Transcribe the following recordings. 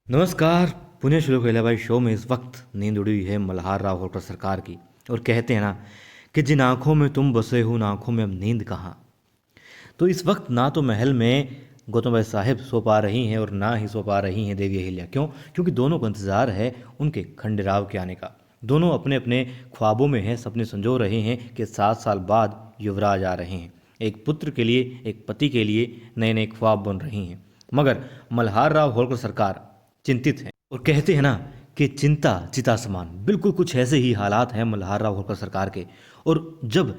नमस्कार। पुणे शुरू कैला भाई शो में इस वक्त नींद उड़ी हुई है मल्हार राव होल्कर सरकार की। और कहते हैं ना कि जिन आंखों में तुम बसे हो उन आंखों में अब नींद कहाँ। तो इस वक्त ना तो महल में गौतम भाई साहिब सो पा रही हैं और ना ही सो पा रही हैं देवी अहिल्या। क्यों? क्योंकि दोनों को इंतज़ार है उनके खंडेराव के आने का। दोनों अपने अपने ख्वाबों में हैं, सपने संजो रहे हैं कि 7 साल बाद युवराज आ रहे हैं। एक पुत्र के लिए, एक पति के लिए नए नए ख्वाब बन रही हैं। मगर मल्हार राव होल्कर सरकार चिंतित हैं और कहते हैं ना कि चिंता चिता समान। बिल्कुल कुछ ऐसे ही हालात हैं मल्हार राव होल्कर सरकार के। और जब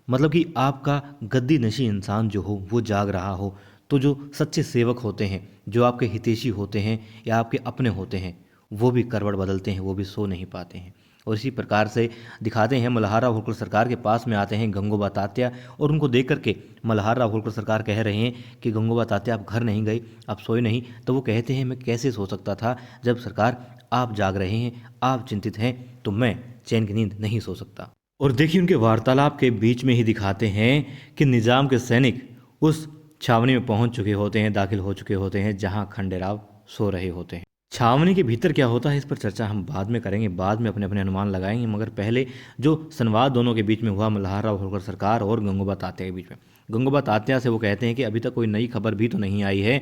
मतलब कि आपका गद्दी नशी इंसान जो हो वो जाग रहा हो, तो जो सच्चे सेवक होते हैं, जो आपके हितैषी होते हैं या आपके अपने होते हैं, वो भी करवट बदलते हैं, वो भी सो नहीं पाते हैं। और इसी प्रकार से दिखाते हैं मल्हार राव होल्कर सरकार के पास में आते हैं गंगोबा तात्या। और उनको देख करके मल्हार राव होल्कर सरकार कह रहे हैं कि गंगोबा तात्या आप घर नहीं गए, आप सोए नहीं। तो वो कहते हैं मैं कैसे सो सकता था जब सरकार आप जाग रहे हैं, आप चिंतित हैं, तो मैं चैन की नींद नहीं सो सकता। और देखिए उनके वार्तालाप के बीच में ही दिखाते हैं कि निज़ाम के सैनिक उस छावनी में पहुंच चुके होते हैं, दाखिल हो चुके होते हैं जहां खंडेराव सो रहे होते हैं। छावनी के भीतर क्या होता है इस पर चर्चा हम बाद में करेंगे, बाद में अपने अपने अनुमान लगाएंगे। मगर पहले जो संवाद दोनों के बीच में हुआ मल्हार राव होल्कर सरकार और गंगोबा तात्या के बीच में, गंगोबा तात्या से वो कहते हैं कि अभी तक कोई नई खबर भी तो नहीं आई है।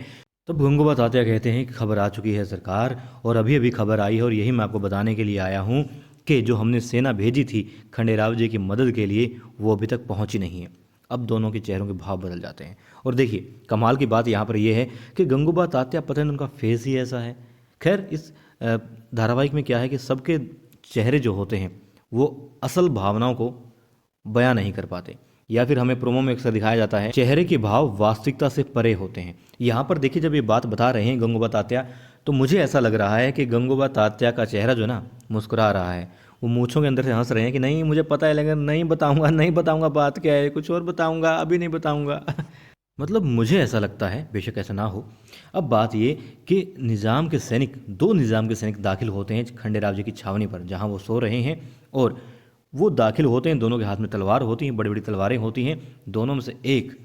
तब गंगोबा तात्या कहते हैं कि खबर आ चुकी है सरकार, और अभी अभी खबर आई है और यही मैं आपको बताने के लिए आया हूँ कि जो हमने सेना भेजी थी खंडेराव जी की मदद के लिए वो अभी तक पहुंची नहीं है। अब दोनों के चेहरों के भाव बदल जाते हैं। और देखिए कमाल की बात यहाँ पर यह है कि गंगूबा तात्या पता नहीं उनका फेस ही ऐसा है। खैर इस धारावाहिक में क्या है कि सबके चेहरे जो होते हैं वो असल भावनाओं को बयां नहीं कर पाते, या फिर हमें प्रोमो में अक्सर दिखाया जाता है चेहरे के भाव वास्तविकता से परे होते हैं। यहाँ पर देखिए जब ये बात बता रहे हैं गंगूबा तात्या, तो मुझे ऐसा लग रहा है कि गंगूबा तात्या का चेहरा जो ना मुस्कुरा रहा है, वो मूँछों के अंदर से हंस रहे हैं कि नहीं मुझे पता है लेकिन नहीं बताऊंगा, नहीं बताऊंगा, बात क्या है, कुछ और बताऊंगा, अभी नहीं बताऊंगा। मतलब मुझे ऐसा लगता है, बेशक ऐसा ना हो। अब बात ये कि निज़ाम के सैनिक, दो निज़ाम के सैनिक दाखिल होते हैं खंडेराव जी की छावनी पर जहाँ वो सो रहे हैं। और वो दाखिल होते हैं, दोनों के हाथ में तलवार होती हैं, बड़ी बड़ी तलवारें होती हैं। दोनों में से एक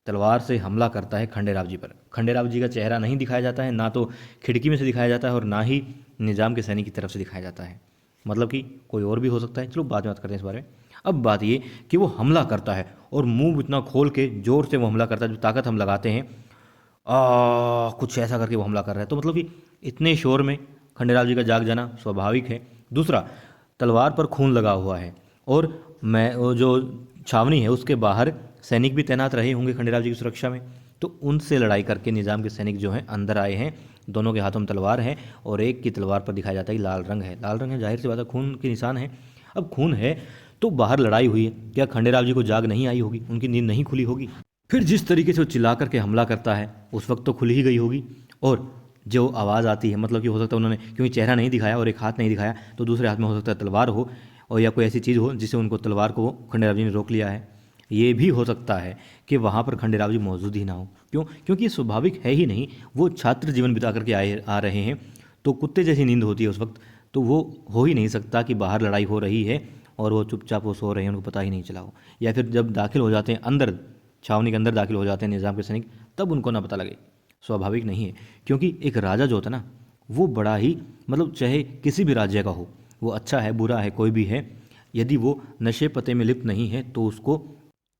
तलवार से हमला करता है खंडेराव जी पर। खंडेराव जी का चेहरा नहीं दिखाया जाता है, ना तो खिड़की में से दिखाया जाता है और ना ही निज़ाम के सैनिक की तरफ से दिखाया जाता है। मतलब कि कोई और भी हो सकता है, चलो बाद में बात करते हैं इस बारे में। अब बात ये कि वो हमला करता है और मुंह इतना खोल के जोर से वो हमला करता है, जो ताकत हम लगाते हैं कुछ ऐसा करके वो हमला कर रहा है। तो मतलब कि इतने शोर में खंडेराव जी का जाग जाना स्वाभाविक है। दूसरा, तलवार पर खून लगा हुआ है और मैं वो जो छावनी है उसके बाहर सैनिक भी तैनात रहे होंगे खंडेराव जी की सुरक्षा में। तो उनसे लड़ाई करके निज़ाम के सैनिक जो हैं अंदर आए हैं। दोनों के हाथों में तलवार है और एक की तलवार पर दिखाया जाता है कि लाल रंग है। लाल रंग है, जाहिर सी बात है खून के निशान है। अब खून है तो बाहर लड़ाई हुई है, क्या खंडेराव जी को जाग नहीं आई होगी, उनकी नींद नहीं खुली होगी? फिर जिस तरीके से वो चिल्ला करके हमला करता है उस वक्त तो खुल ही गई होगी। और जो आवाज़ आती है, मतलब कि हो सकता है उन्होंने क्योंकि चेहरा नहीं दिखाया और एक हाथ नहीं दिखाया, तो दूसरे हाथ में हो सकता है तलवार हो और या कोई ऐसी चीज़ हो जिससे उनको तलवार को खंडेराव जी ने रोक लिया है। ये भी हो सकता है कि वहाँ पर खंडेराव जी मौजूद ही ना हो। क्यों? क्योंकि ये स्वाभाविक है ही नहीं। वो छात्र जीवन बिता करके आए आ रहे हैं, तो कुत्ते जैसी नींद होती है उस वक्त। तो वो हो ही नहीं सकता कि बाहर लड़ाई हो रही है और वो चुपचाप वो सो रहे हैं, उनको पता ही नहीं चला हो। या फिर जब दाखिल हो जाते हैं अंदर, छावनी के अंदर दाखिल हो जाते हैं निज़ाम के सैनिक, तब उनको ना पता लगे। स्वाभाविक नहीं है, क्योंकि एक राजा जो होता है ना वो बड़ा ही, मतलब चाहे किसी भी राज्य का हो, वो अच्छा है बुरा है कोई भी है, यदि वो नशे पते में लिप्त नहीं है तो उसको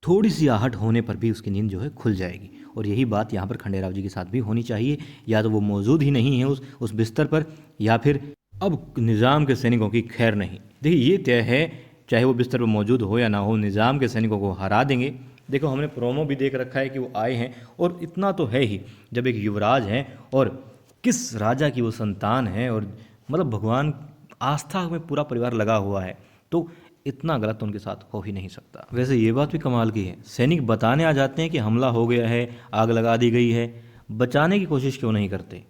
थोड़ी सी आहट होने पर भी उसकी नींद जो है खुल जाएगी। और यही बात यहाँ पर खंडेराव जी के साथ भी होनी चाहिए। या तो वो मौजूद ही नहीं है उस बिस्तर पर, या फिर अब निज़ाम के सैनिकों की खैर नहीं। देखिए ये तय है, चाहे वो बिस्तर पर मौजूद हो या ना हो, निज़ाम के सैनिकों को हरा देंगे। देखो हमने प्रोमो भी देख रखा है कि वो आए हैं, और इतना तो है ही, जब एक युवराज हैं और किस राजा की वो संतान है, और मतलब भगवान आस्था में पूरा परिवार लगा हुआ है, तो इतना गलत तो उनके साथ हो ही नहीं सकता। वैसे ये बात भी कमाल की है, सैनिक बताने आ जाते हैं कि हमला हो गया है, आग लगा दी गई है, बचाने की कोशिश क्यों नहीं करते?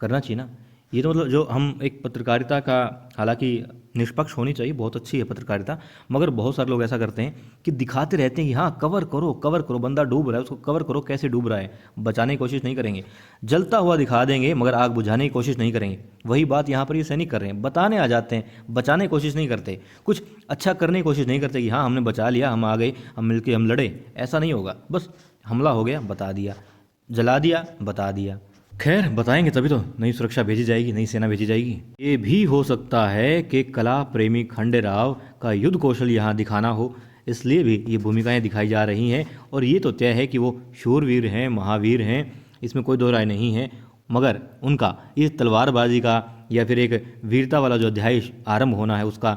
करना चाहिए ना। ये तो मतलब जो हम एक पत्रकारिता का, हालांकि निष्पक्ष होनी चाहिए, बहुत अच्छी है पत्रकारिता, मगर बहुत सारे लोग ऐसा करते हैं कि दिखाते रहते हैं कि हाँ कवर करो कवर करो, बंदा डूब रहा है उसको कवर करो, कैसे डूब रहा है, बचाने की कोशिश नहीं करेंगे। जलता हुआ दिखा देंगे मगर आग बुझाने की कोशिश नहीं करेंगे। वही बात यहाँ पर ये सैनिक कर रहे हैं, बताने आ जाते हैं, बचाने की कोशिश नहीं करते, कुछ अच्छा करने की कोशिश नहीं करते कि हाँ हमने बचा लिया, हम आ गए, हम मिलके हम लड़े। ऐसा नहीं होगा, बस हमला हो गया बता दिया, जला दिया बता दिया, खैर बताएंगे तभी तो नई सुरक्षा भेजी जाएगी, नई सेना भेजी जाएगी। ये भी हो सकता है कि कला प्रेमी खंडेराव का युद्ध कौशल यहाँ दिखाना हो, इसलिए भी ये भूमिकाएं दिखाई जा रही हैं। और ये तो तय है कि वो शूरवीर हैं, महावीर हैं, इसमें कोई दो राय नहीं है। मगर उनका इस तलवारबाजी का या फिर एक वीरता वाला जो अध्याय आरंभ होना है उसका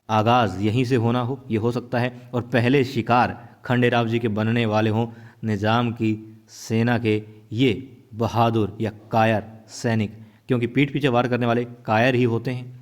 आगाज़ यहीं से होना हो, ये हो सकता है। और पहले शिकार खंडेराव जी के बनने वाले हों निज़ाम की सेना के ये बहादुर या कायर सैनिक, क्योंकि पीठ पीछे वार करने वाले कायर ही होते हैं।